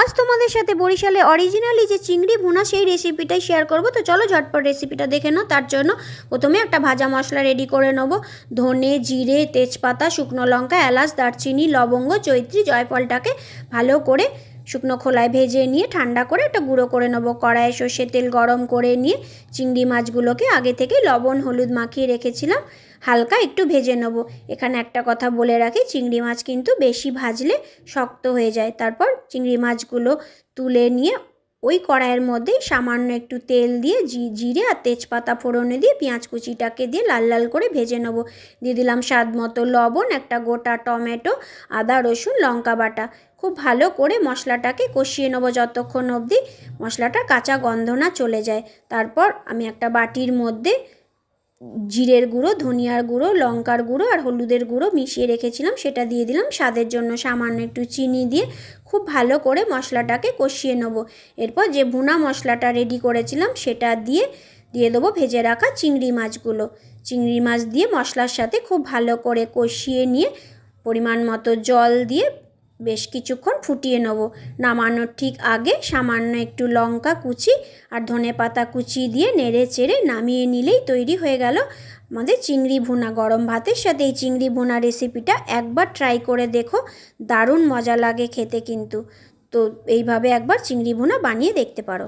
আজ তোমাদের সাথে বরিশালে অরিজিনালি যে চিংড়ি ভুনা সেই রেসিপিটাই শেয়ার করব। তো চলো ঝটপট রেসিপিটা দেখে নাও। তার জন্য প্রথমে একটা ভাজা মশলা রেডি করে নেব। ধনে, জিরে, তেজপাতা, শুকনো লঙ্কা, এলাচ, দারচিনি, লবঙ্গ, জয়িত্রী, জয়ফলটাকে ভালো করে শুকনো খোলায় ভেজে নিয়ে ঠান্ডা করে একটা গুঁড়ো করে নেব। কড়াইয়ে সর্ষের তেল গরম করে নিয়ে চিংড়ি মাছগুলোকে আগে থেকে লবণ হলুদ মাখিয়ে রেখেছিলাম, হালকা একটু ভেজে নেব। এখানে একটা কথা বলে রাখি, চিংড়ি মাছ কিন্তু বেশি ভাজলে শক্ত হয়ে যায়। তারপর চিংড়ি মাছগুলো তুলে নিয়ে ওই কড়াইয়ের মধ্যেই সামান্য একটু তেল দিয়ে জিরে আর তেজপাতা ফোড়নে দিয়ে পেঁয়াজ কুচিটাকে দিয়ে লাল লাল করে ভেজে নেব। দিয়ে দিলাম স্বাদ মতো লবণ, একটা গোটা টমেটো, আদা রসুন লঙ্কা বাটা। খুব ভালো করে মশলাটাকে কষিয়ে নেবো যতক্ষণ অবধি মশলাটা কাঁচা গন্ধ না চলে যায়। তারপর আমি একটা বাটির মধ্যে জিরের গুঁড়ো, ধনিয়ার গুঁড়ো, লঙ্কার গুঁড়ো আর হলুদের গুঁড়ো মিশিয়ে রেখেছিলাম, সেটা দিয়ে দিলাম। স্বাদের জন্য সামান্য একটু চিনি দিয়ে খুব ভালো করে মশলাটাকে কষিয়ে নেব। এরপর যে ভুনা মশলাটা রেডি করেছিলাম সেটা দিয়ে দেবো ভেজে রাখা চিংড়ি মাছগুলো। চিংড়ি মাছ দিয়ে মশলার সাথে খুব ভালো করে কষিয়ে নিয়ে পরিমাণ মতো জল দিয়ে বেশ কিছুক্ষণ ফুটিয়ে নেব। নামানোর ঠিক আগে সামান্য একটু লঙ্কা কুচি আর ধনেপাতা কুচি দিয়ে নেড়ে চেড়ে নামিয়ে নিলেই তৈরি হয়ে গেল আমাদের চিংড়ি ভুনা। গরম ভাতের সাথে এই চিংড়ি ভুনা রেসিপিটা একবার ট্রাই করে দেখো, দারুণ মজা লাগে খেতে কিন্তু। তো এইভাবে একবার চিংড়ি ভুনা বানিয়ে দেখতে পারো।